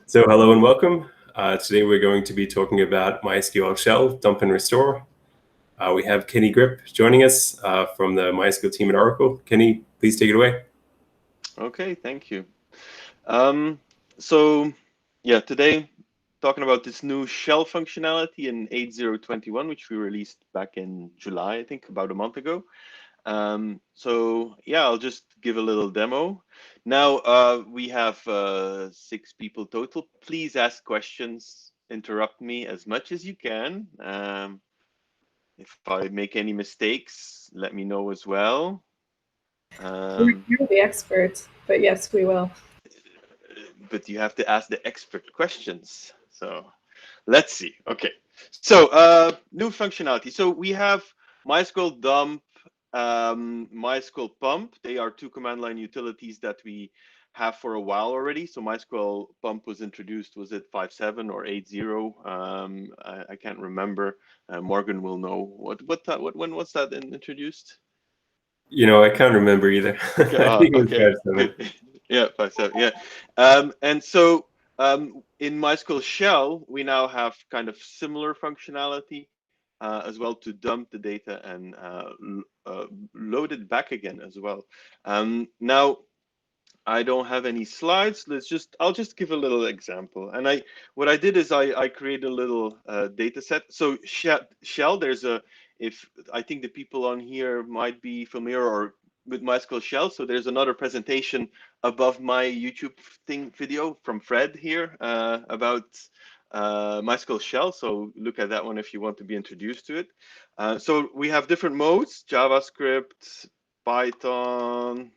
So hello and welcome. Today we're going to be talking about MySQL shell, dump and restore. We have Kenny Gryp joining us from the MySQL team at Oracle. Kenny, please take it away. Okay, thank you. Um, so yeah, today talking about this new shell functionality in 8.0.21, which we released back in July, I think about a month ago. So yeah, I'll just give a little demo. Now we have 6 people total. Please ask questions, interrupt me as much as you can. If I make any mistakes, let me know as well. You're the expert, but yes, we will. But you have to ask the expert questions. So let's see. Okay. So new functionality. So we have MySQL dump, MySQL pump. They are 2 command line utilities that we have for a while already. So MySQL pump was introduced, was it 5.7 or 8.0? I can't remember. Morgan will know. When was that introduced? I can't remember either. I think it was Okay, 5.7. good. Yeah, 5.7. Yeah. And so in MySQL shell, we now have kind of similar functionality as well to dump the data and load it back again as well. Now, I don't have any slides. I'll just give a little example. And what I did is I created a little data set. So shell, if I think the people on here might be familiar or with MySQL shell. So there's another presentation above my YouTube video from Fred here about MySQL shell. So look at that one if you want to be introduced to it. So we have different modes: JavaScript, Python,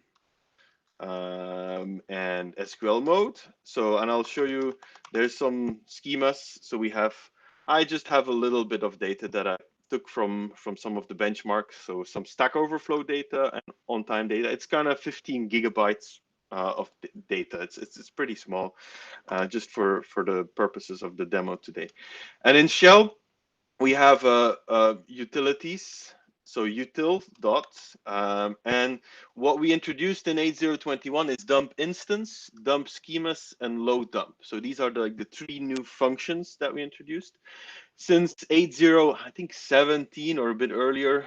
and SQL mode. So, and I'll show you, there's some schemas. So I just have a little bit of data that I took from some of the benchmarks. So some Stack Overflow data and on-time data. It's kind of 15 gigabytes of data. It's pretty small, just for the purposes of the demo today. And in Shell, we have utilities, so util dots, and what we introduced in 8.0.21 is dump instance, dump schemas, and load dump. So these are the 3 new functions that we introduced. Since 8.0, I think 17 or a bit earlier,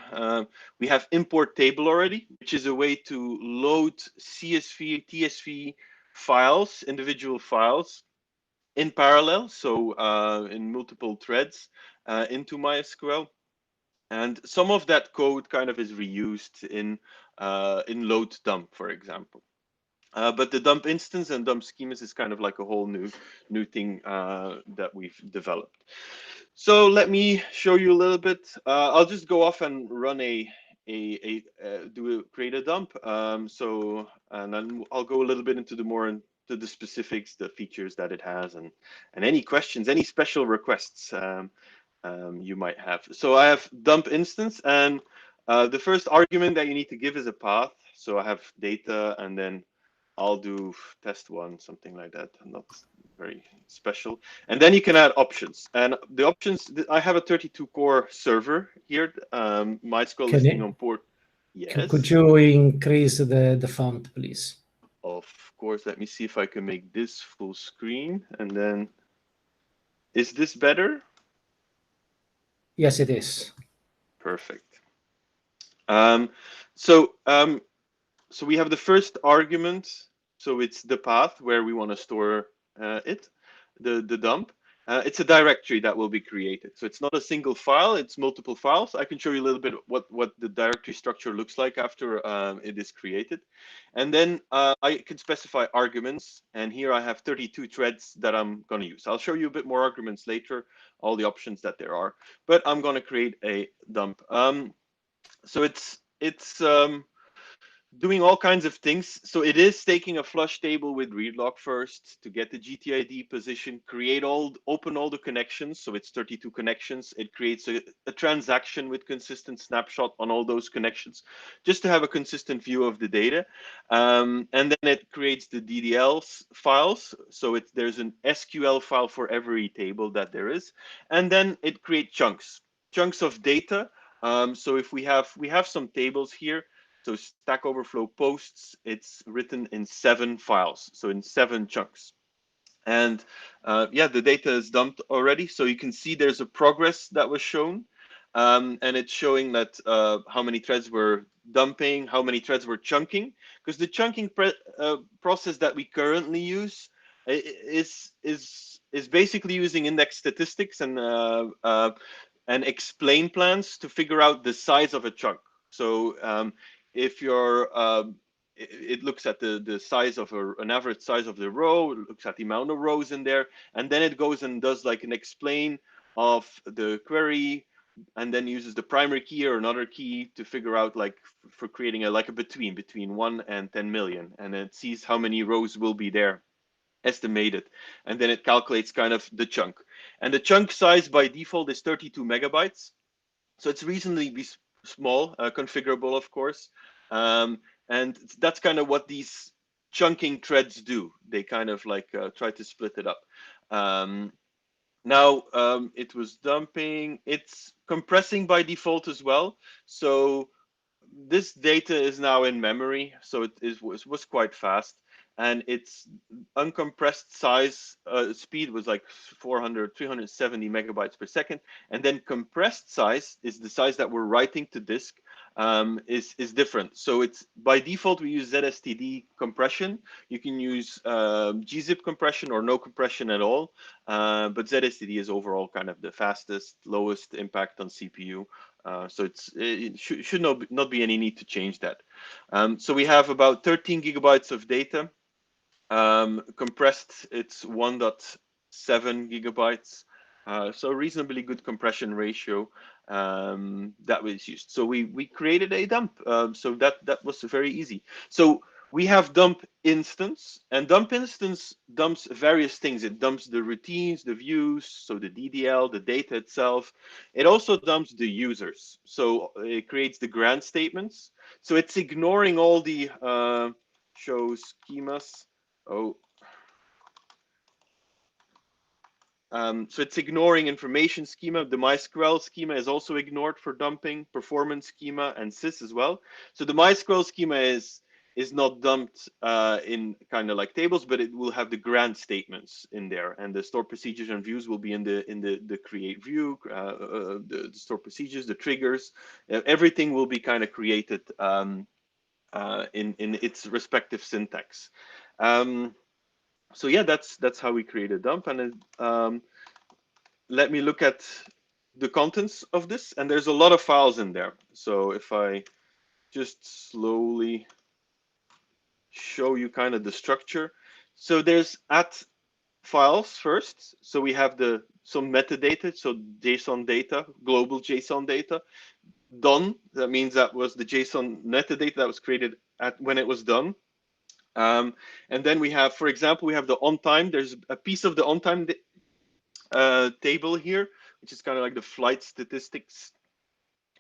we have import table already, which is a way to load CSV, TSV files, individual files, in parallel, so in multiple threads into MySQL. And some of that code kind of is reused in load dump, for example. But the dump instance and dump schemas is kind of like a whole new thing that we've developed. So let me show you a little bit. I'll just go off and run create a dump. And then I'll go a little bit into the specifics, the features that it has, and any questions, any special requests you might have. So I have dump instance, and the first argument that you need to give is a path. So I have data, and then I'll do test1, something like that. Not very special. And then you can add options. And the options, I have a 32 core server here. MySQL is sitting on port. Yes. Could you increase the font, please? Of course. Let me see if I can make this full screen. And then, is this better? Yes, it is. Perfect. So we have the first argument. So it's the path where we want to store the dump. It's a directory that will be created. So it's not a single file, it's multiple files. I can show you a little bit what the directory structure looks like after it is created. And then I can specify arguments. And here I have 32 threads that I'm going to use. I'll show you a bit more arguments later, all the options that there are. But I'm going to create a dump. So it's doing all kinds of things. So it is taking a flush table with read log first to get the GTID position, open all the connections. So it's 32 connections. It creates a transaction with consistent snapshot on all those connections, just to have a consistent view of the data. And then it creates the DDL files. So there's an SQL file for every table that there is. And then it creates chunks of data. So if we have some tables here. So Stack Overflow posts, it's written in 7 files, so in 7 chunks. And yeah, the data is dumped already. So you can see there's a progress that was shown. And it's showing that how many threads were dumping, how many threads were chunking, because the chunking process that we currently use is basically using index statistics and explain plans to figure out the size of a chunk. So if you're it looks at the size of an average size of the row, it looks at the amount of rows in there, and then it goes and does like an explain of the query, and then uses the primary key or another key to figure out like for creating a between 1 and 10 million, and it sees how many rows will be there estimated, and then it calculates kind of the chunk. And the chunk size by default is 32 megabytes, so it's reasonably small, configurable, of course. And that's kind of what these chunking threads do. They kind of like try to split it up. Now it was dumping. It's compressing by default as well. So this data is now in memory, so it was quite fast. And its uncompressed size speed was like 370 megabytes per second. And then compressed size is the size that we're writing to disk, is different. So it's by default, we use ZSTD compression. You can use gzip compression or no compression at all. But ZSTD is overall kind of the fastest, lowest impact on CPU. So it should not be any need to change that. So we have about 13 gigabytes of data. Compressed, it's 1.7 gigabytes. So reasonably good compression ratio that was used. So we created a dump. So that was very easy. So we have dump instance, and dump instance dumps various things. It dumps the routines, the views, so the DDL, the data itself. It also dumps the users. So it creates the grant statements. So it's ignoring all the show schemas. Oh. So it's ignoring information schema. The MySQL schema is also ignored for dumping, performance schema, and sys as well. So the MySQL schema is not dumped in kind of like tables, but it will have the grant statements in there, and the store procedures and views will be in the create view, the store procedures, the triggers. Everything will be kind of created in its respective syntax. So yeah, that's how we create a dump. And let me look at the contents of this, and there's a lot of files in there. So if I just slowly show you kind of the structure. So there's at files first. So we have some metadata, so JSON data, global JSON data. Done, that means that was the JSON metadata that was created when it was done. And then we have, for example, we have the on time. There's a piece of the on time table here, which is kind of like the flight statistics.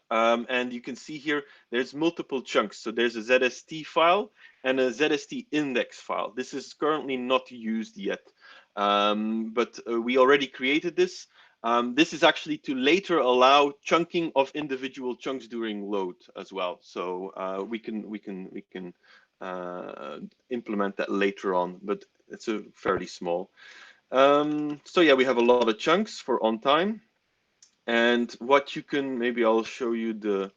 And you can see here, there's multiple chunks. So there's a ZST file and a ZST index file. This is currently not used yet, but we already created this. This is actually to later allow chunking of individual chunks during load as well. So we can implement that later on, but it's a fairly small. So yeah, we have a lot of chunks for on time. And what you can, maybe I'll show you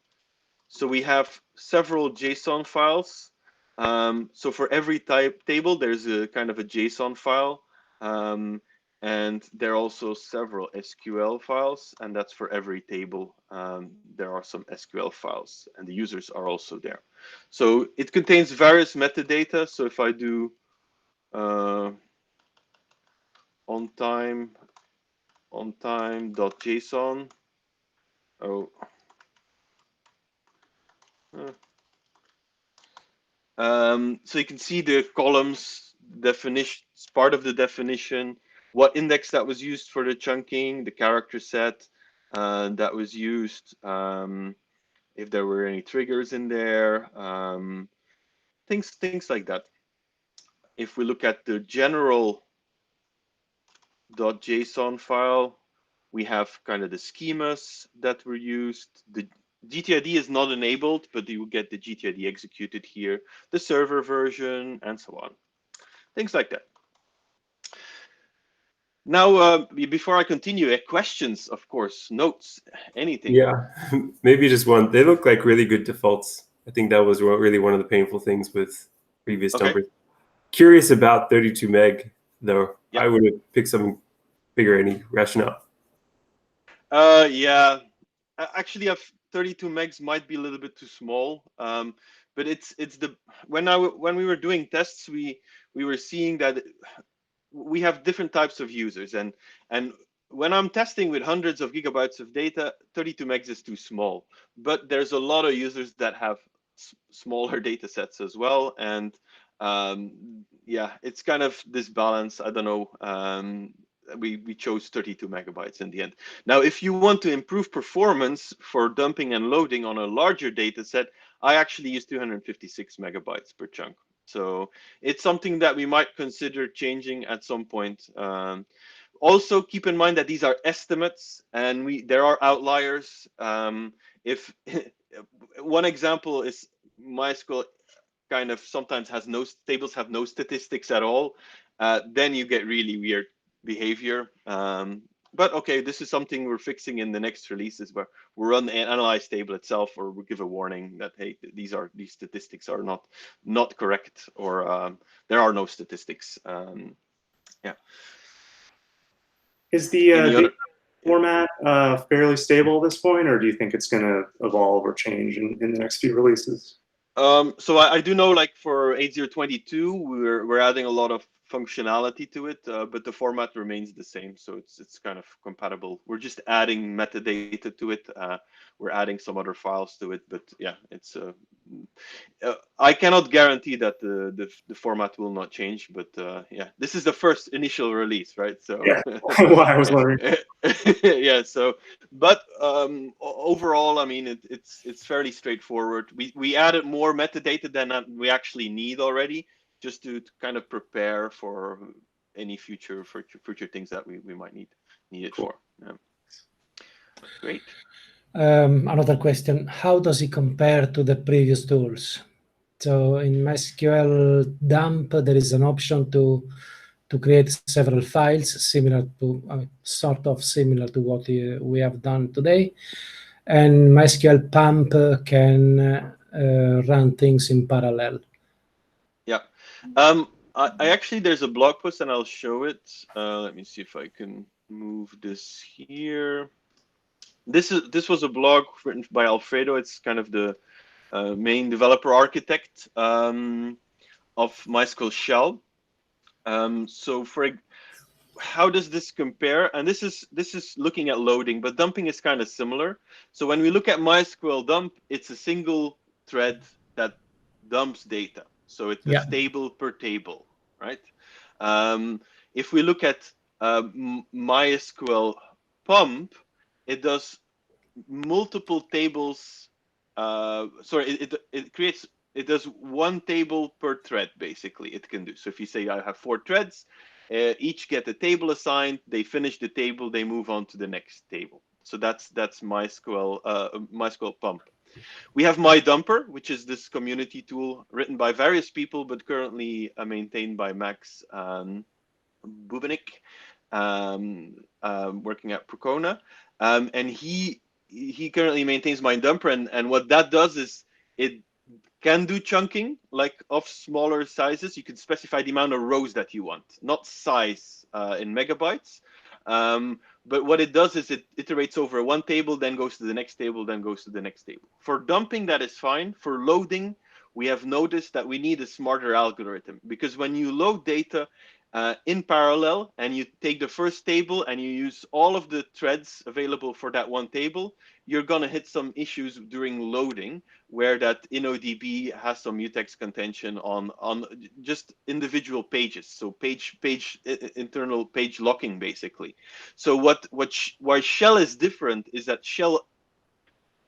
so we have several JSON files. So for every table, there's a kind of a JSON file. And there are also several SQL files, and that's for every table. There are some SQL files, and the users are also there. So it contains various metadata. So if I do on time.json. Oh. So you can see the columns, definitions, part of the definition, what index that was used for the chunking, the character set that was used, if there were any triggers in there, things like that. If we look at the general .json file, we have kind of the schemas that were used. The GTID is not enabled, but you get the GTID executed here, the server version, and so on. Things like that. Now, before I continue, questions, of course, notes, anything. Yeah, maybe just one. They look like really good defaults. I think that was really one of the painful things with previous Okay. dumpers. Curious about 32 meg, though. Yeah. I would have picked something bigger. Any rationale? Yeah. Actually, 32 megs might be a little bit too small. But it's the when we were doing tests, we were seeing that we have different types of users, and when I'm testing with hundreds of gigabytes of data, 32 megs is too small. But there's a lot of users that have smaller data sets as well, and yeah, it's kind of this balance. I don't know. We chose 32 megabytes in the end. Now, if you want to improve performance for dumping and loading on a larger data set, I actually use 256 megabytes per chunk. So it's something that we might consider changing at some point. Also, keep in mind that these are estimates, and there are outliers. If one example is MySQL kind of sometimes has tables have no statistics at all, then you get really weird behavior. But okay, this is something we're fixing in the next releases, where we'll run an analyze table itself, or we'll give a warning that, hey, these statistics are not correct, or there are no statistics. Yeah. Is the other format fairly stable at this point, or do you think it's going to evolve or change in the next few releases? So I do know, like for 8022, we're adding a lot of functionality to it, but the format remains the same, so it's kind of compatible. We're just adding metadata to it. We're adding some other files to it, but yeah, it's I cannot guarantee that the format will not change, but yeah, this is the first initial release, right? So yeah, well, I was wondering. yeah. So, but overall, I mean, it's fairly straightforward. We added more metadata than we actually need already, just to kind of prepare for any future things that we might need it Cool. for. Yeah. Great. Another question: how does it compare to the previous tools? So in MySQL dump, there is an option to create several files similar to, sort of similar to what we have done today. And MySQL pump can run things in parallel. Yeah. I actually, there's a blog post and I'll show it. Let me see if I can move this here. This was a blog written by Alfredo. It's kind of the main developer architect of MySQL Shell. So how does this compare? And this is looking at loading, but dumping is kind of similar. So when we look at MySQL dump, it's a single thread that dumps data. So it does table per table, right? If we look at MySQL pump, it does multiple tables. Sorry, it does one table per thread, basically, it can do. So if you say I have 4 threads, each get a table assigned, they finish the table, they move on to the next table. So that's MySQL pump. We have MyDumper, which is this community tool written by various people, but currently maintained by Max Bubenik, working at Procona. And he currently maintains MyDumper, and what that does is it can do chunking, like of smaller sizes. You can specify the amount of rows that you want, not size in megabytes. But what it does is it iterates over one table, then goes to the next table, then goes to the next table. For dumping, that is fine. For loading, we have noticed that we need a smarter algorithm, because when you load data in parallel and you take the first table and you use all of the threads available for that one table, you're going to hit some issues during loading, where that InnoDB has some mutex contention on just individual pages. So internal page locking, basically. So why Shell is different is that Shell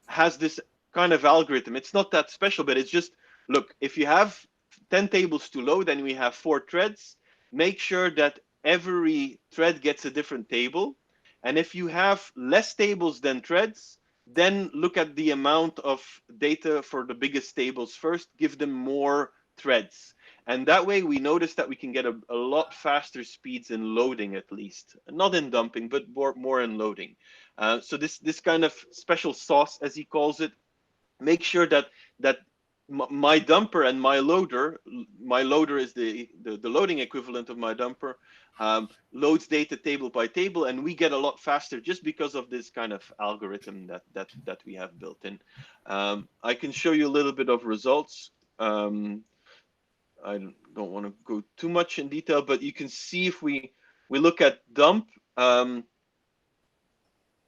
has this kind of algorithm. It's not that special, but it's just, look, if you have 10 tables to load and we have 4 threads, make sure that every thread gets a different table. And if you have less tables than threads, then look at the amount of data for the biggest tables first, give them more threads. And that way we notice that we can get a lot faster speeds in loading, at least. Not in dumping, but more in loading. So this kind of special sauce, as he calls it, makes sure that my dumper and my loader is the loading equivalent of my dumper, loads data table by table, and we get a lot faster just because of this kind of algorithm that we have built in. I can show you a little bit of results. I don't want to go too much in detail, but you can see if we look at dump,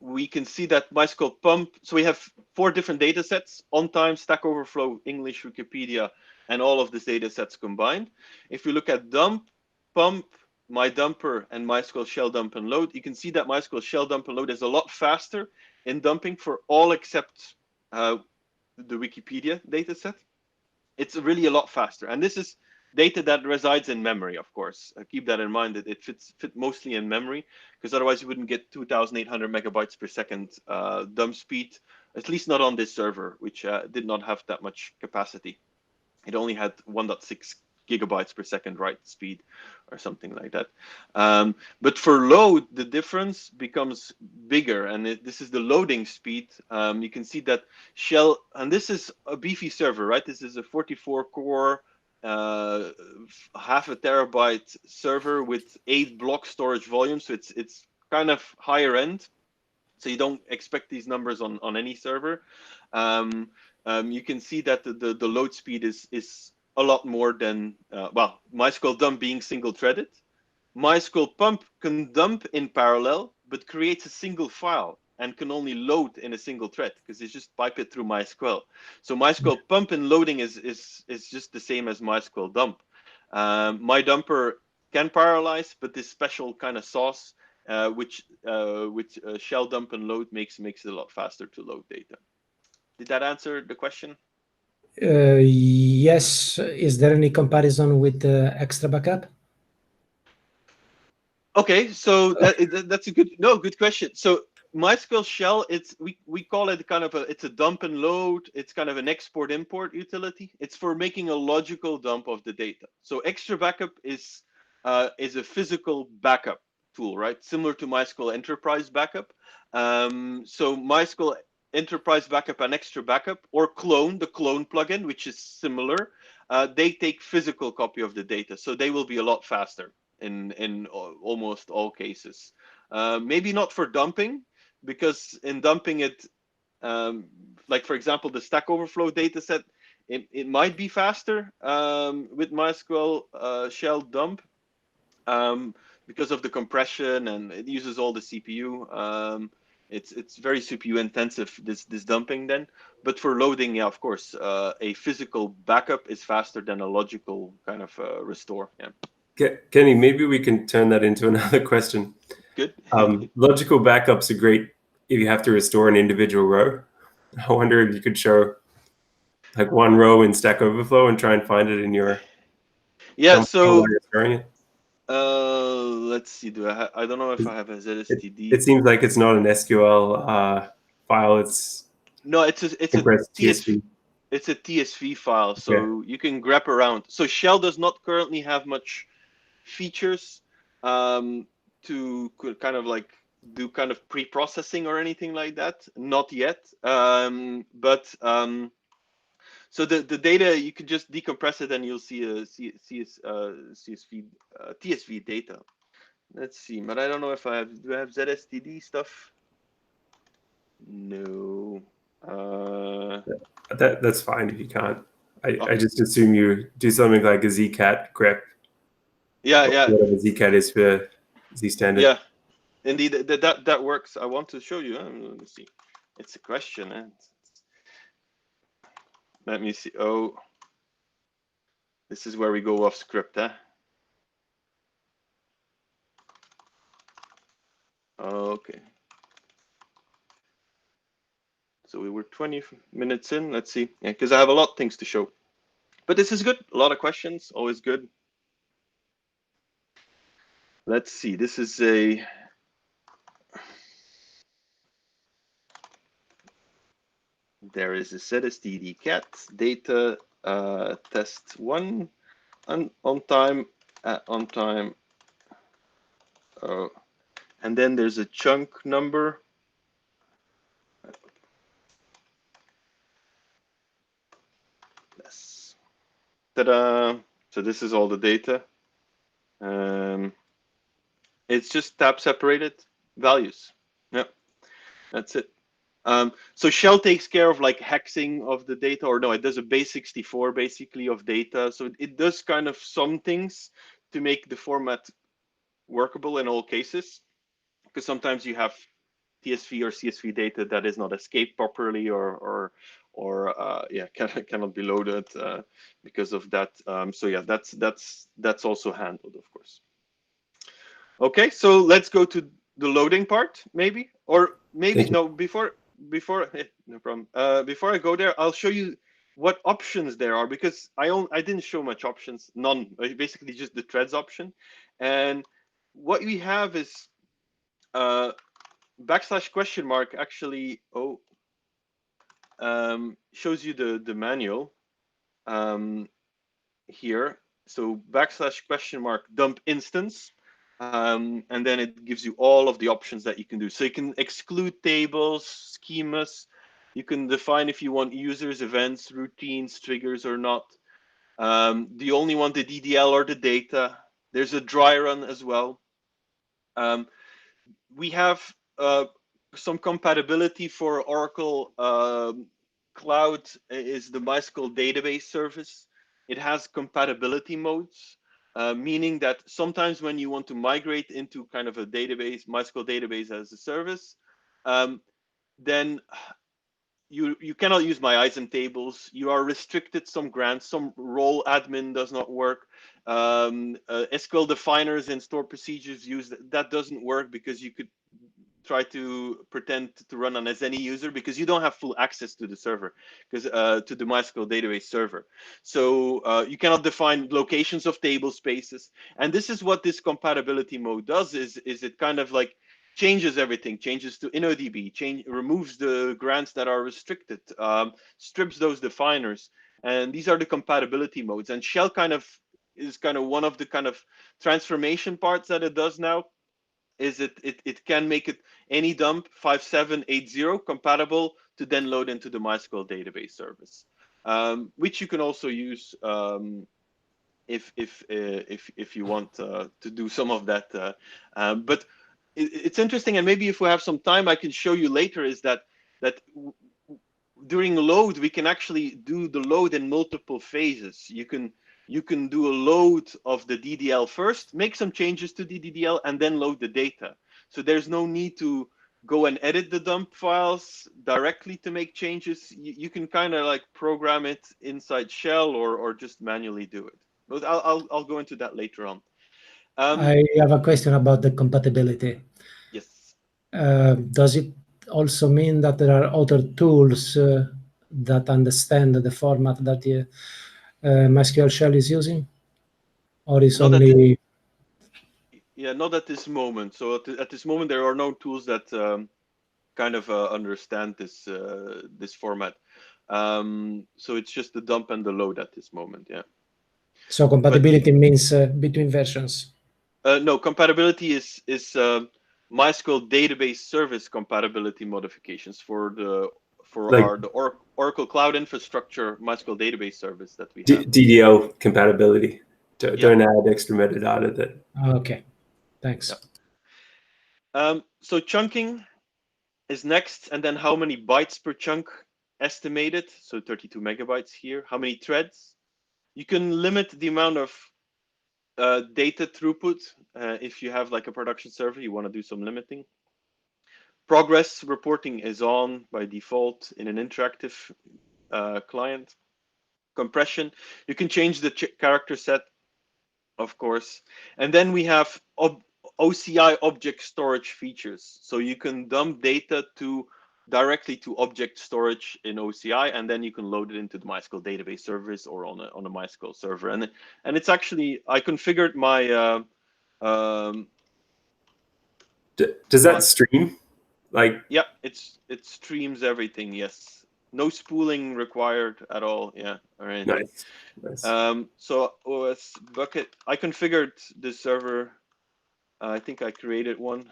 we can see that MySQL pump. So we have 4 different data sets: on time, Stack Overflow, English, Wikipedia, and all of these data sets combined. If we look at dump, pump, my dumper, and MySQL shell dump and load, you can see that MySQL shell dump and load is a lot faster in dumping for all except the Wikipedia data set. It's really a lot faster. And this is data that resides in memory, of course. Keep that in mind, that it fit mostly in memory, because otherwise you wouldn't get 2,800 megabytes per second dump speed, at least not on this server, which did not have that much capacity. It only had 1.6 gigabytes per second write speed or something like that. But for load, the difference becomes bigger, and this is the loading speed. You can see that shell, and this is a beefy server, right? This is a 44 core, half a terabyte server with 8 block storage volume. So it's kind of higher end. So you don't expect these numbers on any server. You can see that the load speed is a lot more than, well, MySQL dump being single threaded. MySQL pump can dump in parallel, but creates a single file and can only load in a single thread because it's just pipe it through MySQL. So MySQL pump and loading is just the same as MySQL dump. My dumper can parallelize, but this special kind of sauce, which shell dump and load makes it a lot faster to load data. Did that answer the question? Yes. Is there any comparison with extra backup? Okay, so that's a good question. So MySQL shell, we call it kind of it's a dump and load. It's kind of an export import utility. It's for making a logical dump of the data. So extra backup is a physical backup tool, right? Similar to MySQL Enterprise Backup. So MySQL Enterprise Backup and Extra Backup, or Clone, the Clone plugin, which is similar, they take physical copy of the data, so they will be a lot faster in almost all cases. Maybe not for dumping, because in dumping it, like for example, the Stack Overflow data set, it might be faster with MySQL shell dump because of the compression, and it uses all the CPU. It's very CPU intensive, this dumping then. But for loading, yeah, of course, a physical backup is faster than a logical kind of restore. Yeah. Kenny, maybe we can turn that into another question. Good. Logical backups are great if you have to restore an individual row. I wonder if you could show like one row in Stack Overflow and try and find it in your so restoring it. Let's see. I don't know if I have a ZSTD. It seems like it's not an SQL file. It's a TSV. It's a TSV file, so you can grep around. So shell does not currently have much features to kind of like do kind of pre-processing or anything like that. Not yet. So the data, you can just decompress it and you'll see a CSV, TSV data. Let's see, but I don't know if do I have ZSTD stuff? No. That's fine if you can't. I just assume you do something like a zcat grep. Yeah. Whatever zcat is for Z standard. Yeah, indeed, that works. I want to show you. Let me see. It's a question. Let me see. Oh, this is where we go off script, huh? Okay. So we were 20 minutes in. Let's see. Yeah, because I have a lot of things to show. But this is good. A lot of questions. Always good. Let's see. This is a... There is a ZSTD cat data test 1. on time, and then there's a chunk number. Yes. Ta-da! So this is all the data. It's just tab separated values. Yeah, that's it. So Shell takes care of like hexing of the data, or no, it does a base 64 basically of data. So it does kind of some things to make the format workable in all cases, because sometimes you have TSV or CSV data that is not escaped properly, or yeah, cannot be loaded because of that. So yeah, that's also handled, of course. Okay, so let's go to the loading part, maybe, or maybe no. Before no problem. Before I go there, I'll show you what options there are, because I didn't show much options, none. Basically, just the threads option, and what we have is \? Actually shows you the manual here. So \? Dump instance. And then it gives you all of the options that you can do. So you can exclude tables, schemas. You can define if you want users, events, routines, triggers or not. Do you only want the DDL or the data? There's a dry run as well. We have some compatibility for Oracle Cloud is the MySQL database service. It has compatibility modes. Meaning that sometimes when you want to migrate into kind of a database, MySQL database as a service, then you cannot use MyISM tables. You are restricted some grants. Some role admin does not work. SQL definers and store procedures use that doesn't work, because you could try to pretend to run on as any user, because you don't have full access to the server, because to the MySQL database server. So you cannot define locations of table spaces. And this is what this compatibility mode does, is it kind of like changes everything, changes to InnoDB, removes the grants that are restricted, strips those definers. And these are the compatibility modes. And Shell is kind of one of the kind of transformation parts that it does now, is it can make it any dump 5780 compatible to then load into the MySQL database service, which you can also use if you want to do some of that. But it's interesting, and maybe if we have some time, I can show you later, is that during load we can actually do the load in multiple phases. You can do a load of the DDL first, make some changes to the DDL, and then load the data. So there's no need to go and edit the dump files directly to make changes. You can kind of like program it inside Shell, or just manually do it. But I'll go into that later on. I have a question about the compatibility. Yes. Does it also mean that there are other tools that understand the format that the MySQL Shell is using, or is Not only? Not at this moment. So at this moment, there are no tools that kind of understand this format. So it's just the dump and the load at this moment. Yeah. So compatibility means between versions. No, compatibility is MySQL database service compatibility modifications for the Oracle Cloud Infrastructure MySQL database service that we have. DDL compatibility. Don't add extra metadata that. Okay, thanks. Yeah. So chunking is next, and then how many bytes per chunk estimated? So 32 megabytes here. How many threads? You can limit the amount of data throughput. If you have like a production server, you want to do some limiting. Progress reporting is on by default in an interactive client. Compression, you can change the character set, of course. And then we have OCI object storage features. So you can dump data directly to object storage in OCI, and then you can load it into the MySQL database service or on a MySQL server. And it's actually, I configured my does that stream? Like, yeah, it streams everything. Yes. No spooling required at all. Yeah, or anything. Nice. So OS bucket, I configured the server. I think I created one.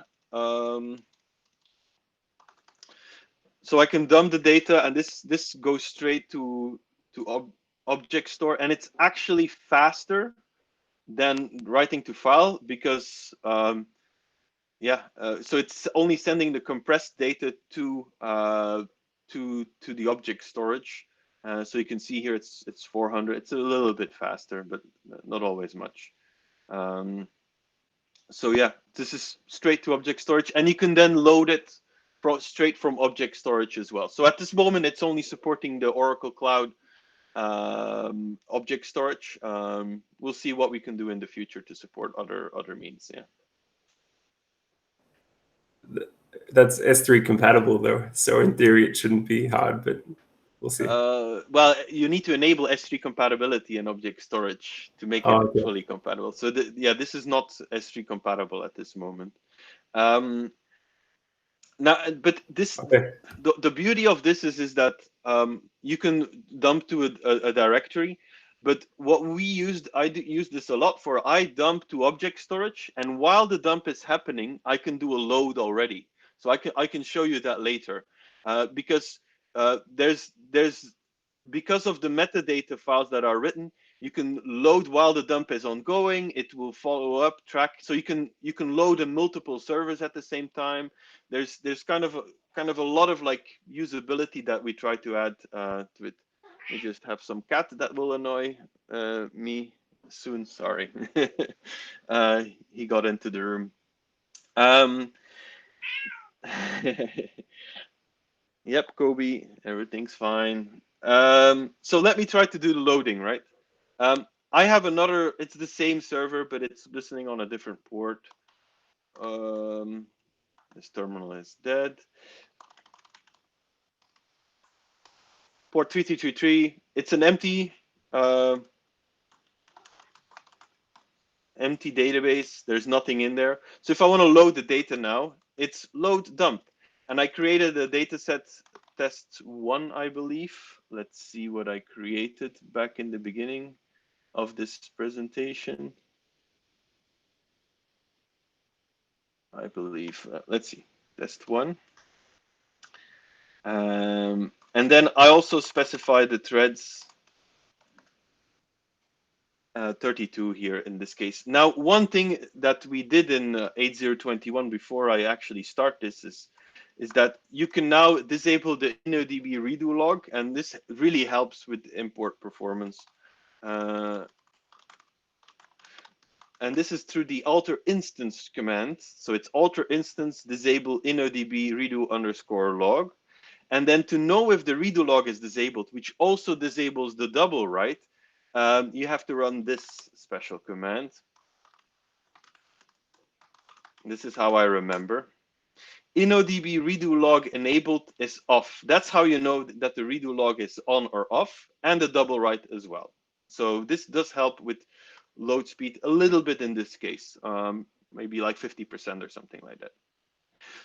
So I can dump the data, and this goes straight to object store, and it's actually faster than writing to file because so it's only sending the compressed data to the object storage. So you can see here it's 400. It's a little bit faster, but not always much. So yeah, this is straight to object storage, and you can then load it straight from object storage as well. So at this moment, it's only supporting the Oracle Cloud object storage. We'll see what we can do in the future to support other means. Yeah. That's S3 compatible though, so in theory it shouldn't be hard, but we'll see. Well, you need to enable S3 compatibility in object storage to make it fully compatible. So this is not S3 compatible at this moment. Now, but this the beauty of this is that you can dump to a directory. But what we used, I use this a lot for. I dump to object storage, and while the dump is happening, I can do a load already. So I can show you that later, because there's because of the metadata files that are written, you can load while the dump is ongoing. It will follow up, track. So you can load in multiple servers at the same time. There's kind of a lot of like usability that we try to add to it. We just have some cat that will annoy me soon. Sorry, he got into the room. Yep, Kobe, everything's fine. So let me try to do the loading, right? I have another, it's the same server, but it's listening on a different port. This terminal is dead. Port 3333, it's an empty database. There's nothing in there. So if I want to load the data now, it's load dump. And I created a dataset test 1, I believe. Let's see what I created back in the beginning of this presentation. I believe, let's see, test 1. And then I also specify the threads 32 here in this case. Now, one thing that we did in 8021 before I actually start this is that you can now disable the InnoDB redo log, and this really helps with import performance. And this is through the alter instance command. So it's alter instance disable InnoDB redo _ log. And then to know if the redo log is disabled, which also disables the double write, you have to run this special command. This is how I remember. InnoDB redo log enabled is off. That's how you know that the redo log is on or off, and the double write as well. So this does help with load speed a little bit in this case, maybe like 50% or something like that.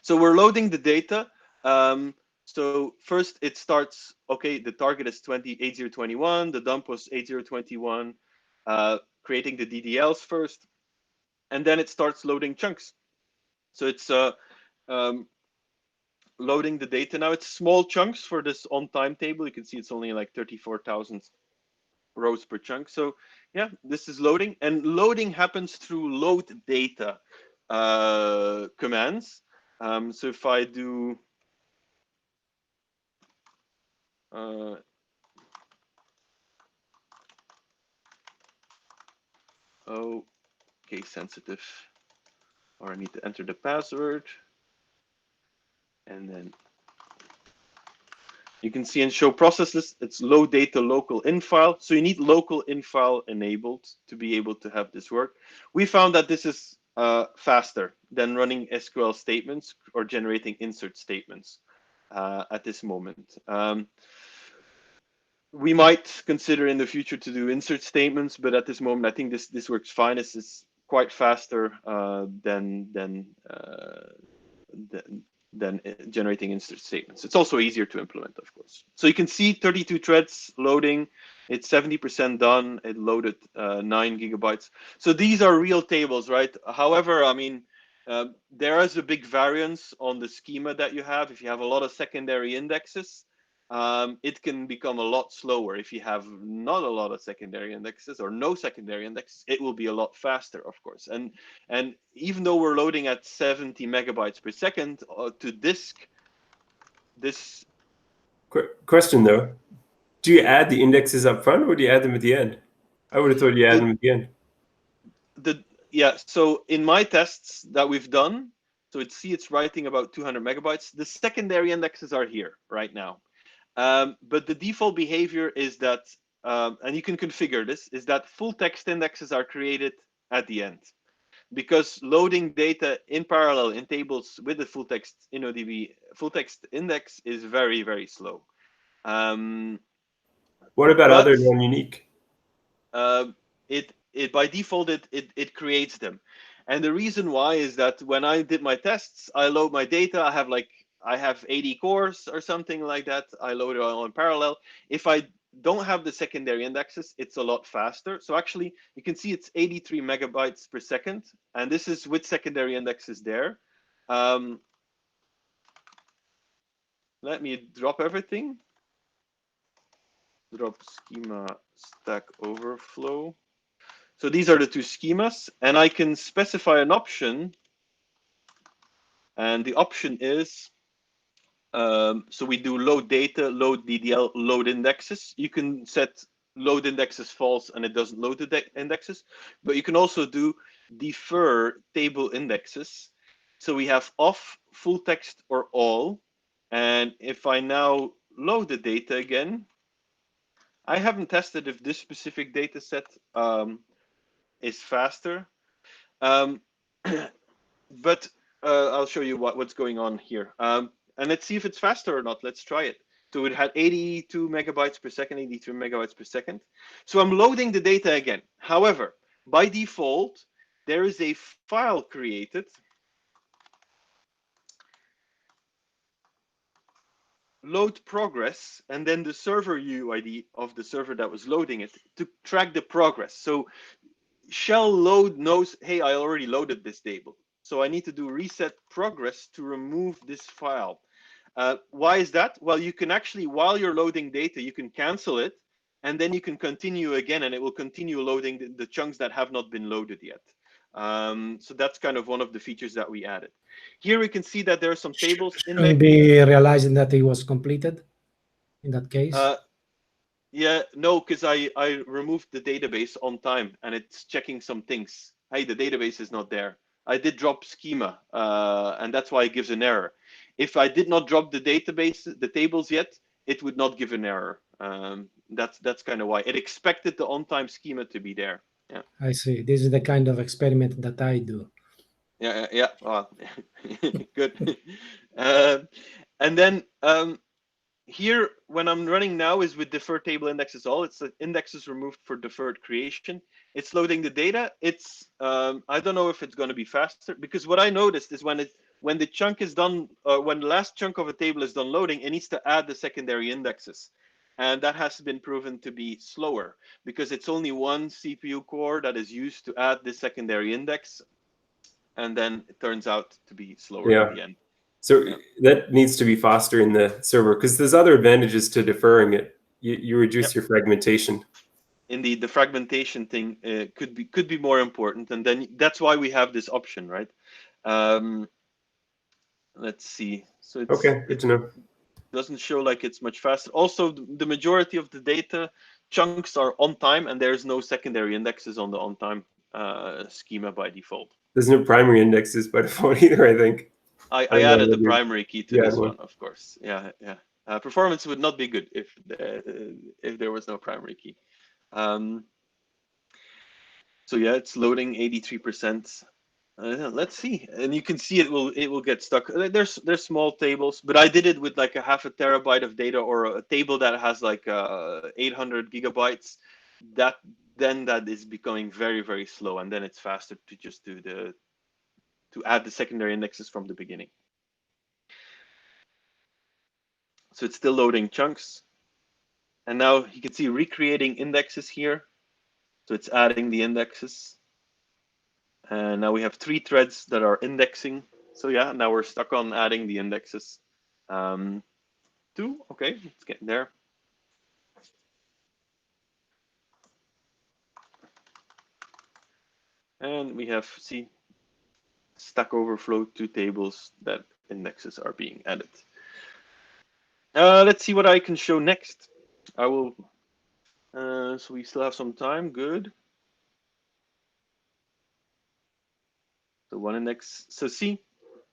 So we're loading the data. So first it starts, okay, the target is 8021, the dump was 8021, creating the DDLs first, and then it starts loading chunks. So it's loading the data. Now it's small chunks for this on time table. You can see it's only like 34,000 rows per chunk. So yeah, this is loading, and loading happens through load data commands. So if I do case sensitive, or I need to enter the password, and then you can see in show process list, it's load data local in file. So you need local in file enabled to be able to have this work. We found that this is faster than running SQL statements or generating insert statements at this moment. We might consider in the future to do insert statements, but at this moment, I think this works fine. This is quite faster than generating insert statements. It's also easier to implement, of course. So you can see 32 threads loading. It's 70% done. It loaded 9 gigabytes. So these are real tables, right? However, I mean, there is a big variance on the schema that you have. If you have a lot of secondary indexes, it can become a lot slower. If you have not a lot of secondary indexes or no secondary indexes, it will be a lot faster, of course. And even though we're loading at 70 megabytes per second to disk, this question though, do you add the indexes up front or do you add them at the end? I would have thought you add them at the end. Yeah, so in my tests that we've done, so it's writing about 200 megabytes. The secondary indexes are here right now. But the default behavior is that, and you can configure this, is that full text indexes are created at the end. Because loading data in parallel in tables with the full text InnoDB full text index is very, very slow. What about other non-unique? It by default it creates them, and the reason why is that when I did my tests, I load my data. I have 80 cores or something like that. I load it all in parallel. If I don't have the secondary indexes, it's a lot faster. So actually, you can see it's 83 megabytes per second, and this is with secondary indexes there. Let me drop everything. Drop schema stack overflow. So these are the two schemas, and I can specify an option. And the option is, so we do load data, load DDL, load indexes. You can set load indexes false and it doesn't load the indexes, but you can also do defer table indexes. So we have off, full text, or all. And if I now load the data again, I haven't tested if this specific data set is faster. But I'll show you what's going on here. And let's see if it's faster or not. Let's try it. So it had 82 megabytes per second, 83 megabytes per second. So I'm loading the data again. However, by default, there is a file created. Load progress, and then the server UID of the server that was loading it to track the progress. So shell load knows, hey, I already loaded this table. So I need to do reset progress to remove this file. Why is that? Well, you can actually, while you're loading data, you can cancel it, and then you can continue again, and it will continue loading the chunks that have not been loaded yet. So that's kind of one of the features that we added. Here we can see that there are some tables. Shouldn't be realizing that it was completed in that case? Yeah, no, because I removed the database on time and it's checking some things. Hey, the database is not there. I did drop schema, and that's why it gives an error. If I did not drop the database, the tables yet, it would not give an error. That's kind of why. It expected the on-time schema to be there. Yeah. I see. This is the kind of experiment that I do. Yeah. Well, good. And then here, when I'm running now, is with deferred table indexes all. It's the indexes removed for deferred creation. It's loading the data. It's I don't know if it's going to be faster, because what I noticed is when the chunk is done, when the last chunk of a table is done loading, it needs to add the secondary indexes, and that has been proven to be slower because it's only one CPU core that is used to add the secondary index, and then it turns out to be slower at the end. So that needs to be faster in the server, because there's other advantages to deferring it. You reduce your fragmentation. Indeed, the fragmentation thing could be more important, and then that's why we have this option, right? Let's see. So it's, okay, good to know. Doesn't show like it's much faster. Also, the majority of the data chunks are on time, and there's no secondary indexes on the on time schema by default. There's no primary indexes by default either, I think. I added the primary key to this one, of course. Yeah. Performance would not be good if there was no primary key. So yeah, it's loading 83%. Let's see, and you can see it will get stuck. There's small tables, but I did it with like a 0.5 terabyte of data, or a table that has like 800 gigabytes. That is becoming very, very slow, and then it's faster to just do to add the secondary indexes from the beginning. So it's still loading chunks. And now you can see recreating indexes here. So it's adding the indexes. And now we have 3 threads that are indexing. So yeah, now we're stuck on adding the indexes. 2, okay, it's getting there. And we have, see, Stack Overflow 2 tables that indexes are being added. Let's see what I can show next. I will, so we still have some time, good. So 1 index, so see,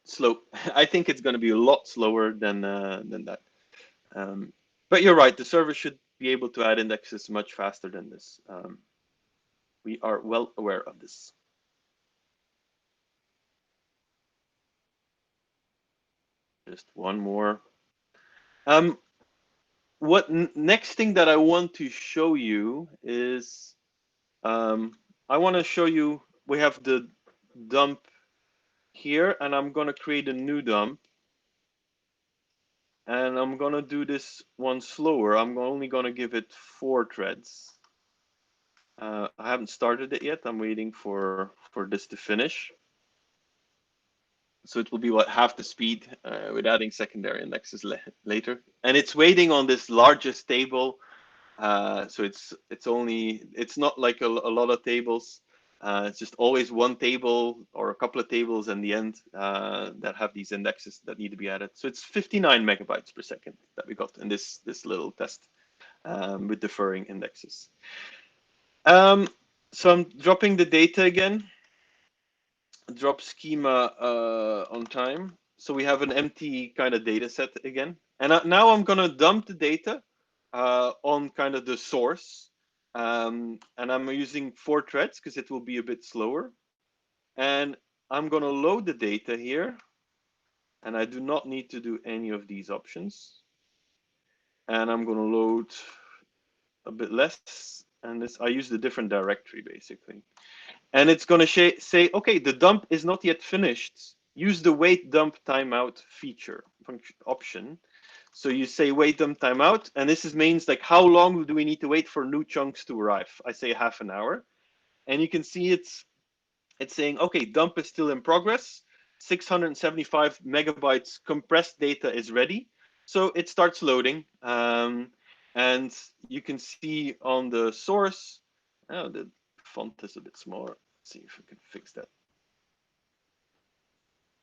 slow. I think it's going to be a lot slower than that. But you're right, the server should be able to add indexes much faster than this. We are well aware of this. Just one more. Next thing that I want to show you is, I want to show you, we have the dump here, and I'm going to create a new dump. And I'm going to do this one slower. I'm only going to give it 4 threads. I haven't started it yet. I'm waiting for this to finish. So it will be what, half the speed with adding secondary indexes later. And it's waiting on this largest table. So it's not like a lot of tables. It's just always one table or a couple of tables in the end that have these indexes that need to be added. So it's 59 megabytes per second that we got in this little test with deferring indexes. So I'm dropping the data again. Drop schema on time. So we have an empty kind of data set again. And now I'm going to dump the data on kind of the source. And I'm using 4 threads because it will be a bit slower. And I'm going to load the data here. And I do not need to do any of these options. And I'm going to load a bit less. And this, I use the different directory basically. And it's going to say, okay, the dump is not yet finished. Use the wait dump timeout feature option. So you say wait dump timeout, and this means like how long do we need to wait for new chunks to arrive? I say half an hour, and you can see it's saying, okay, dump is still in progress. 675 megabytes compressed data is ready, so it starts loading, and you can see on the source. Oh, the font is a bit smaller. Let's see if we can fix that.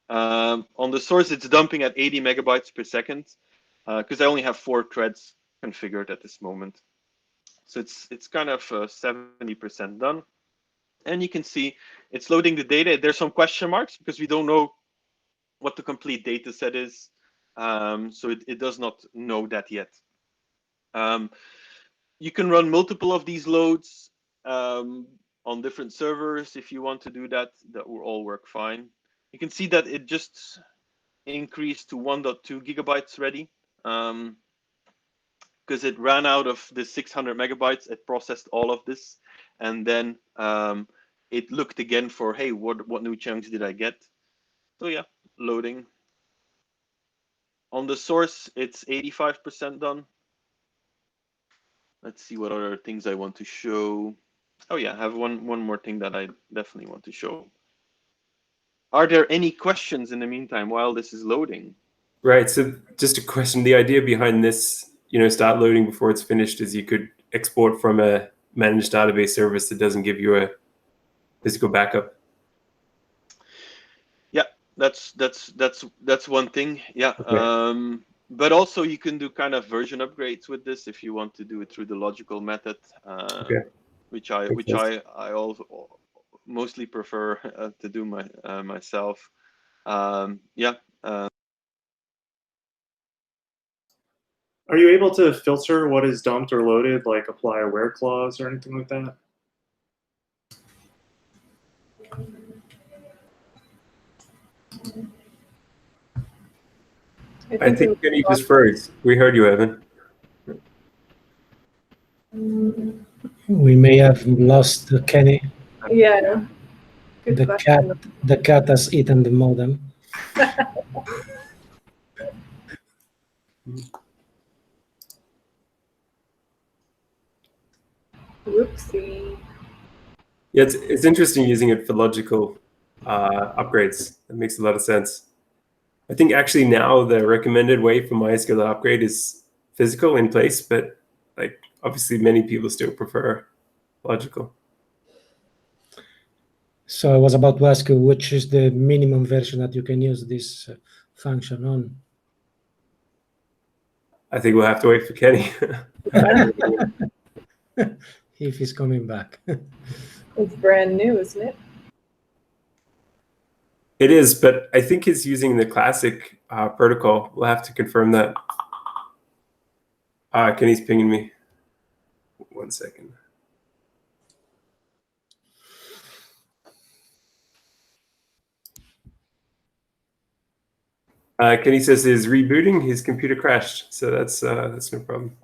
On the source, it's dumping at 80 megabytes per second because I only have 4 threads configured at this moment. So it's kind of 70% done. And you can see it's loading the data. There's some question marks because we don't know what the complete data set is. So it does not know that yet. You can run multiple of these loads on different servers if you want to do that. That will all work fine. You can see that it just increased to 1.2 gigabytes ready because it ran out of the 600 megabytes. It processed all of this, and then it looked again for, hey, what new chunks did I get? So yeah, loading. On the source, it's 85% done. Let's see what other things I want to show. Oh yeah, I have one more thing that I definitely want to show. Are there any questions in the meantime while this is loading? Right. So just a question. The idea behind this, start loading before it's finished is you could export from a managed database service that doesn't give you a physical backup. Yeah, that's one thing. Yeah. Okay. But also you can do kind of version upgrades with this if you want to do it through the logical method, Okay. which I also mostly prefer to do myself. Yeah. Are you able to filter what is dumped or loaded, like apply a where clause or anything like that? I think Kenny just froze. We heard you, Evan. We may have lost Kenny. Yeah. Good question. The cat has eaten the modem. Whoopsie. Yeah, it's interesting using it for logical upgrades. That makes a lot of sense. I think actually now the recommended way for MySQL to upgrade is physical in place, but like obviously many people still prefer logical. So I was about to ask you which is the minimum version that you can use this function on. I think we'll have to wait for Kenny. If he's coming back. It's brand new, isn't it? It is, but I think he's using the classic protocol. We'll have to confirm that. Kenny's pinging me. 1 second. Kenny says his rebooting, his computer crashed, so that's no problem.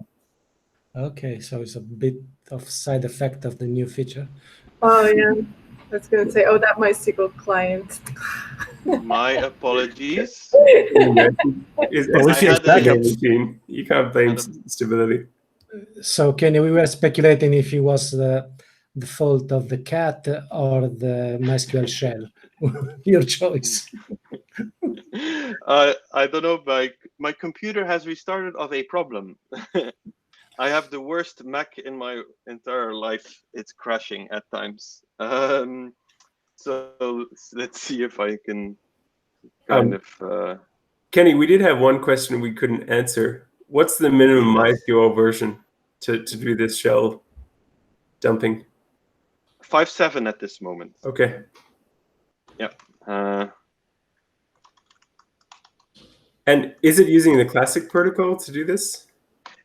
Okay, so it's a bit of side effect of the new feature. Oh yeah. I was gonna say, oh, that MySQL client. My apologies. It's I had a- machine. You can't blame stability. So Kenny, we were speculating if it was the fault of the cat or the MySQL shell. Your choice. I don't know, my computer has restarted of a problem. I have the worst Mac in my entire life. It's crashing at times. So let's see if I can kind of... Kenny, we did have one question we couldn't answer. What's the minimum MySQL version to do this shell dumping? 5.7 at this moment. Okay. Yep. And is it using the classic protocol to do this?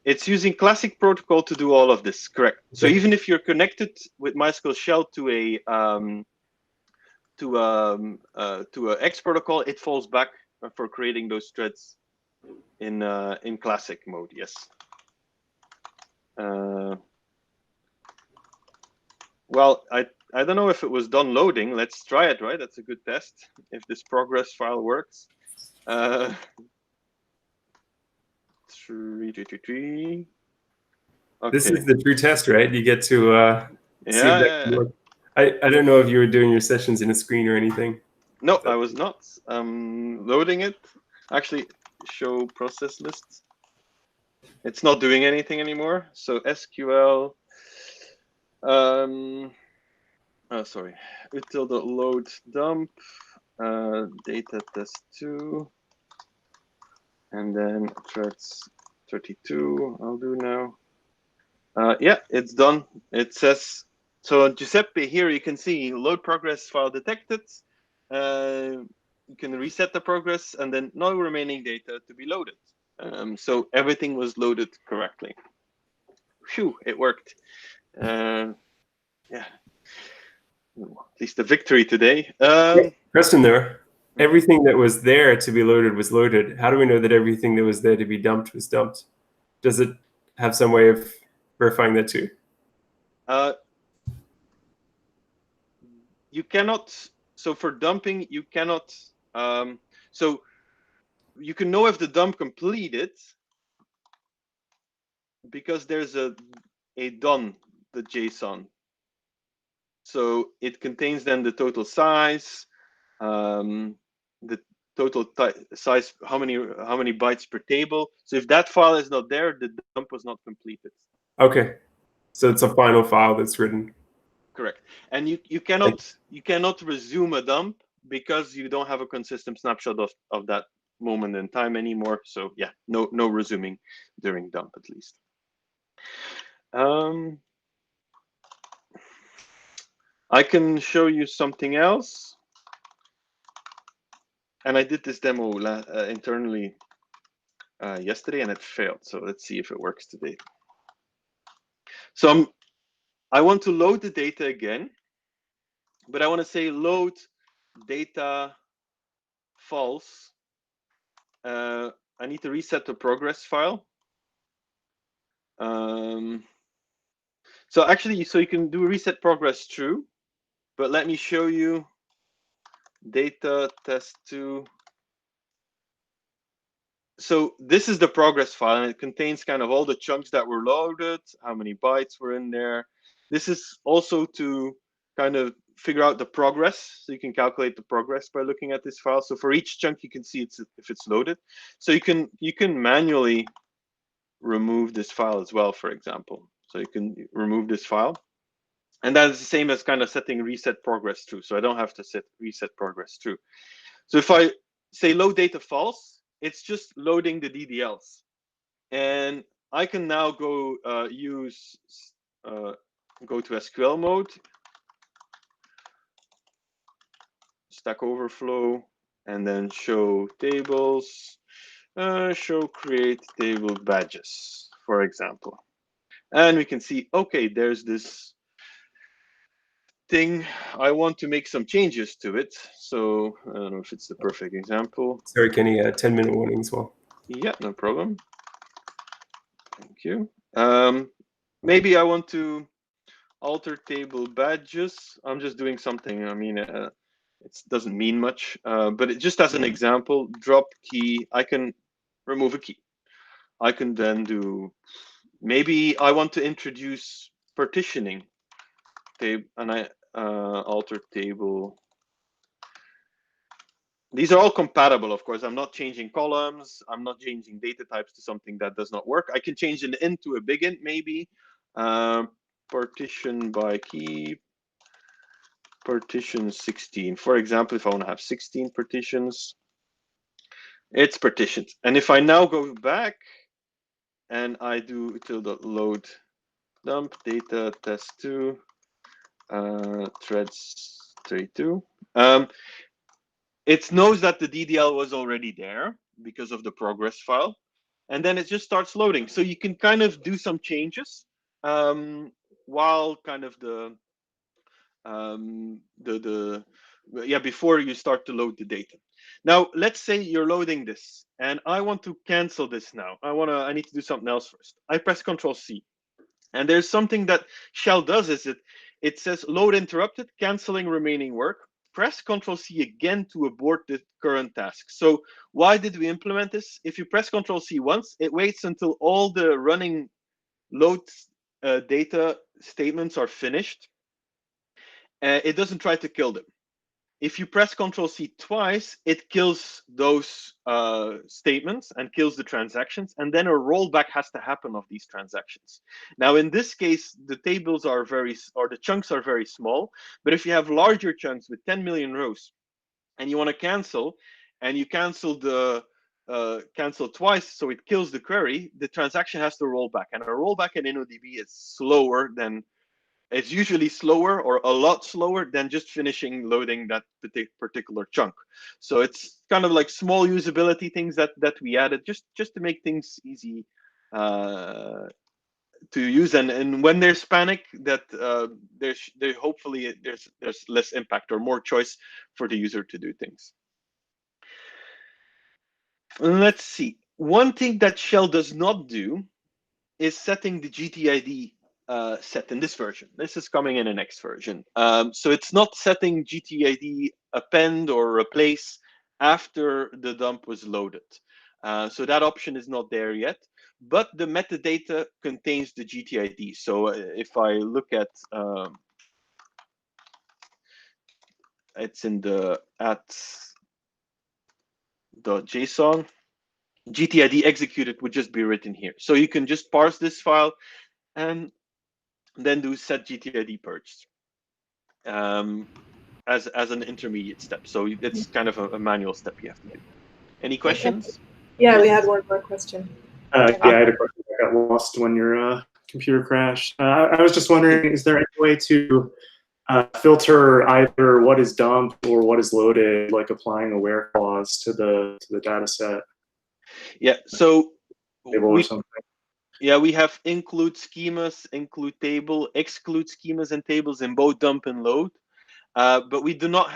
It's using classic protocol to do all of this, correct. Okay. So even if you're connected with MySQL shell to a X protocol, it falls back for creating those threads in classic mode. Yes. Well, I don't know if it was done loading. Let's try it, right? That's a good test. If this progress file works. 3. Okay. This is the true test, right? You get to see if that can work. I don't know if you were doing your sessions in a screen or anything. No, I was not. Loading it. Actually, show process list. It's not doing anything anymore. So SQL. Oh, sorry. util.load dump data test 2. And then threads 32. I'll do now. Yeah, it's done. It says, so Giuseppe here, you can see load progress file detected. You can reset the progress and then no remaining data to be loaded. So everything was loaded correctly. Phew, it worked. Yeah, at least a victory today. Question there. Everything that was there to be loaded was loaded. How do we know that everything that was there to be dumped was dumped? Does it have some way of verifying that too? You cannot. So for dumping, you cannot. So you can know if the dump completed because there's a done, the JSON. So it contains then the total size, the total size, how many bytes per table. So if that file is not there, the dump was not completed. Okay, so it's a final file that's written. Correct, and you cannot resume a dump because you don't have a consistent snapshot of that moment in time anymore. So yeah, no resuming during dump at least. I can show you something else. And I did this demo internally yesterday and it failed. So let's see if it works today. So I want to load the data again, but I want to say load data false. I need to reset the progress file. So actually, so you can do reset progress true, but let me show you data test 2. So this is the progress file and it contains kind of all the chunks that were loaded, how many bytes were in there. This is also to kind of figure out the progress. So you can calculate the progress by looking at this file. So for each chunk, you can see if it's loaded. So you can manually remove this file as well, for example. So you can remove this file. And that is the same as kind of setting reset progress true. So I don't have to set reset progress true. So if I say load data false, it's just loading the DDLs. And I can now go go to SQL mode, Stack Overflow, and then show tables, show create table badges, for example. And we can see, okay, there's this thing. I want to make some changes to it. So I don't know if it's the perfect example. Sorry, Kenny, 10-minute warning as well. Yeah, no problem. Thank you. Maybe I want to alter table badges. I'm just doing something. I mean, it doesn't mean much, but it just as an example, drop key, I can remove a key. I can then do, maybe I want to introduce partitioning table, and I alter table. These are all compatible, of course. I'm not changing columns. I'm not changing data types to something that does not work. I can change an int to a big int, maybe. Partition by key, partition 16. For example, if I want to have 16 partitions, it's partitioned. And if I now go back and I do tilde load dump data test2 threads 32, it knows that the DDL was already there because of the progress file, and then it just starts loading. So you can kind of do some changes while kind of before you start to load the data. Now, let's say you're loading this and I want to cancel this now. I need to do something else first. I press Ctrl+C, and there's something that shell does is it says load interrupted, canceling remaining work. Press Ctrl+C again to abort the current task. So why did we implement this? If you press Ctrl+C once, it waits until all the running load data statements are finished. It doesn't try to kill them. If you press Ctrl+C twice, it kills those statements and kills the transactions, and then a rollback has to happen of these transactions. Now, in this case, the tables are the chunks are very small, but if you have larger chunks with 10 million rows and you want to cancel, and you cancel the cancel twice, so it kills the query, the transaction has to roll back, and a rollback in InnoDB is slower than it's usually slower or a lot slower than just finishing loading that particular chunk. So it's kind of like small usability things that we added just to make things easy to use. And when there's panic, that hopefully there's less impact or more choice for the user to do things. Let's see. One thing that shell does not do is setting the GTID set in this version. This is coming in the next version. So it's not setting GTID append or replace after the dump was loaded. So that option is not there yet, but the metadata contains the GTID. So if I look at, it's in the @.json, GTID executed would just be written here. So you can just parse this file and then do set GTID purged as an intermediate step. So it's kind of a manual step you have to do. Any questions? Yeah, we had one more question. Yeah, I had a question that got lost when your computer crashed. I was just wondering, is there any way to filter either what is dumped or what is loaded, like applying a where clause to the data set? Yeah, so Or something. Yeah, we have include schemas, include table, exclude schemas and tables in both dump and load. But we do not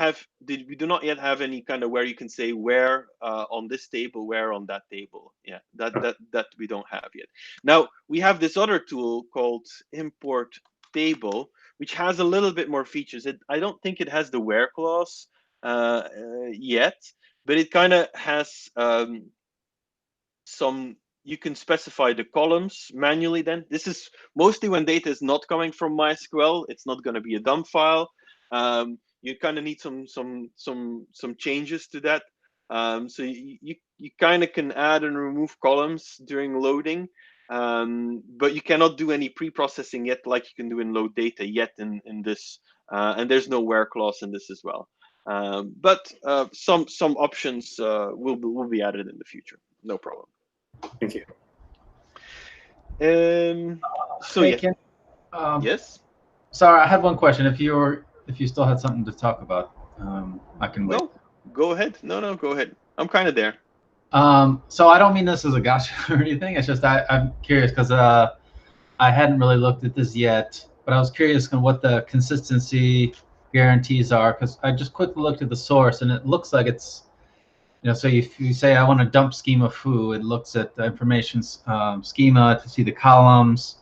yet have any kind of where you can say where on this table, where on that table. Yeah, that we don't have yet. Now we have this other tool called import table, which has a little bit more features. I don't think it has the where clause yet, but it kind of has some you can specify the columns manually. Then this is mostly when data is not coming from MySQL. It's not going to be a dump file. You kind of need some changes to that. So you kind of can add and remove columns during loading, but you cannot do any pre-processing yet, like you can do in load data yet in this. And there's no where clause in this as well. But some options will be added in the future. No problem. Thank you. So Hey, yeah. Ken, Yes. sorry, I had one question. If you still had something to talk about, I can wait. No, go ahead. No, go ahead. I'm kind of there. So I don't mean this as a gotcha or anything. It's just I'm curious because I hadn't really looked at this yet, but I was curious kind of what the consistency guarantees are, because I just quickly looked at the source and it looks like it's, so if you say I want to dump schema foo, it looks at the information schema to see the columns,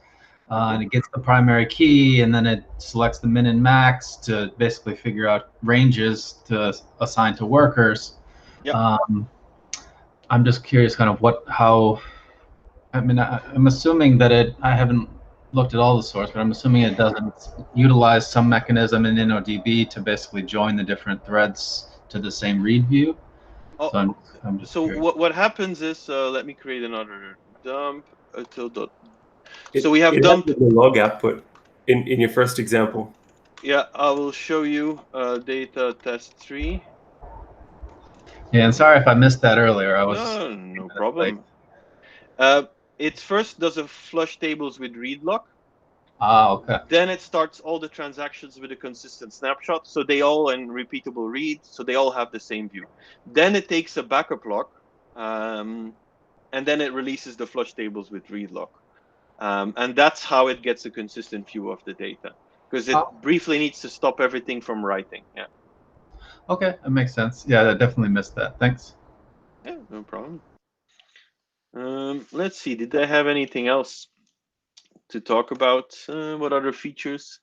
and it gets the primary key, and then it selects the min and max to basically figure out ranges to assign to workers. Yep. I'm just curious kind of I'm assuming that I haven't looked at all the source, but I'm assuming it doesn't utilize some mechanism in InnoDB to basically join the different threads to the same read view. Oh, so I'm just curious. what happens is, let me create another dump. So we have dump. The log output in your first example. Yeah, I will show you data test 3. Yeah, and sorry if I missed that earlier. I was no problem. It first does a flush tables with read lock. Okay. Then it starts all the transactions with a consistent snapshot, so they all in repeatable read, so they all have the same view. Then it takes a backup lock, and then it releases the flush tables with read lock, and that's how it gets a consistent view of the data, because it briefly needs to stop everything from writing. Yeah. Okay, that makes sense. Yeah, I definitely missed that. Thanks. Yeah, no problem. Let's see. Did I have anything else to talk about? What other features?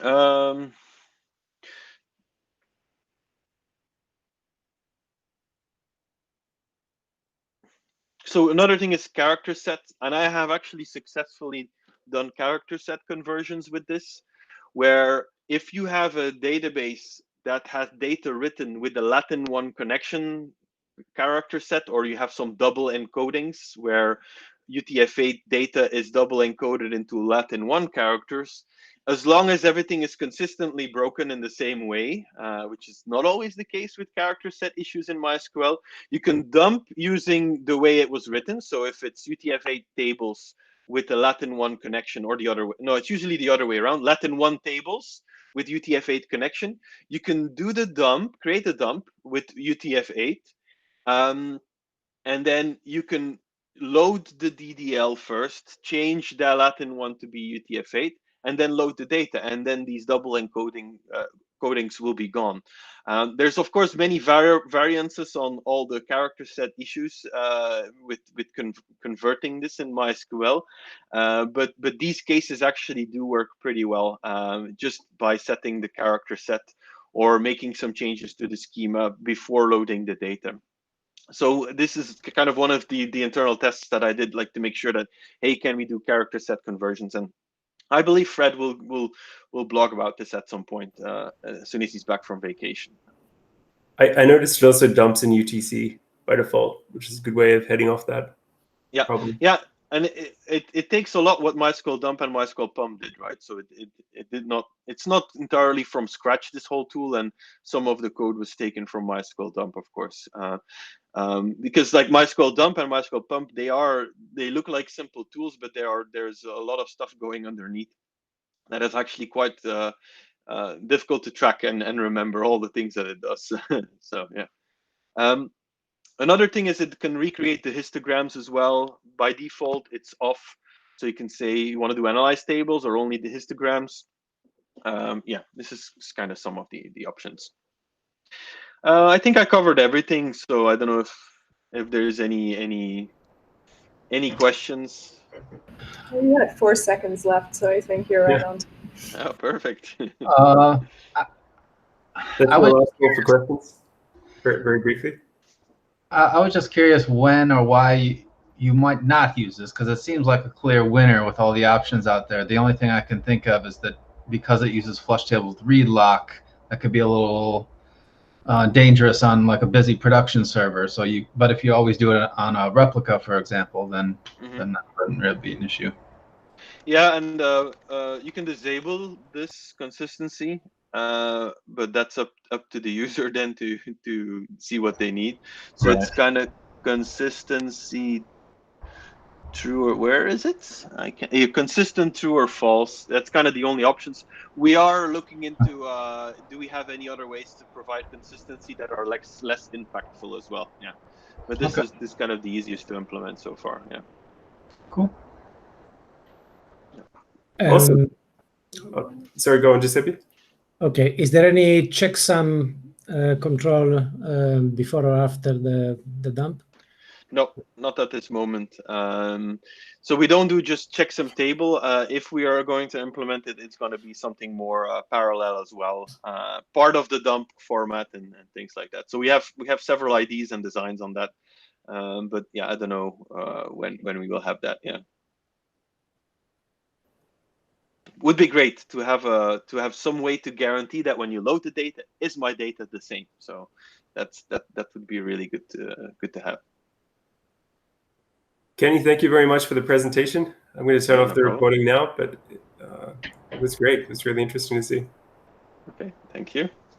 So another thing is character set, and I have actually successfully done character set conversions with this, where if you have a database that has data written with the Latin 1 connection character set, or you have some double encodings where UTF-8 data is double encoded into Latin 1 characters, as long as everything is consistently broken in the same way, which is not always the case with character set issues in MySQL, you can dump using the way it was written. So if it's UTF-8 tables with the Latin 1 connection, or the other way, no, it's usually the other way around, Latin 1 tables with UTF-8 connection, you can do the dump, create a dump with UTF-8, and then you can load the DDL first, change the Latin 1 to be UTF-8, and then load the data, and then these double encoding codings will be gone. There's of course many variances on all the character set issues with converting this in MySQL, but these cases actually do work pretty well, just by setting the character set or making some changes to the schema before loading the data. So this is kind of one of the internal tests that I did, like to make sure that, hey, can we do character set conversions? And I believe Fred will blog about this at some point as soon as he's back from vacation. I noticed it also dumps in UTC by default, which is a good way of heading off that problem. Yeah, and it takes a lot what MySQL dump and MySQL pump did, right? So it did not. It's not entirely from scratch, this whole tool, and some of the code was taken from MySQL dump, of course. Because like MySQL dump and MySQL pump, they look like simple tools, but there's a lot of stuff going underneath that is actually quite difficult to track and remember all the things that it does. So yeah. Another thing is it can recreate the histograms as well. By default, it's off, so you can say you want to do analyze tables or only the histograms. Yeah, this is kind of some of the options. I think I covered everything, so I don't know if there's any questions. You had 4 seconds left, so I think you're right on. Oh, perfect. That's the last call for questions. Very briefly. I was just curious when or why you might not use this, because it seems like a clear winner with all the options out there. The only thing I can think of is that because it uses flush tables with read lock, that could be a little dangerous on like a busy production server. So but if you always do it on a replica, for example, then that wouldn't really be an issue. Yeah, and you can disable this consistency, but that's up to the user then to see what they need. So Right. it's kind of consistency true, or where is it? I can consistent true or false. That's kind of the only options. We are looking into do we have any other ways to provide consistency that are less impactful as well? Yeah, but this is kind of the easiest to implement so far. Yeah. Cool. Awesome. Sorry, go on, Giuseppe. Okay. Is there any checksum control before or after the dump? No, not at this moment. So we don't do just checksum table. If we are going to implement it, it's going to be something more parallel as well, part of the dump format and things like that. So we have several ideas and designs on that, but yeah, I don't know when we will have that. Yeah, would be great to have some way to guarantee that when you load the data, is my data the same? So that would be really good to have. Kenny, thank you very much for the presentation. I'm going to turn off the recording now, but it was great. It was really interesting to see. Okay, thank you.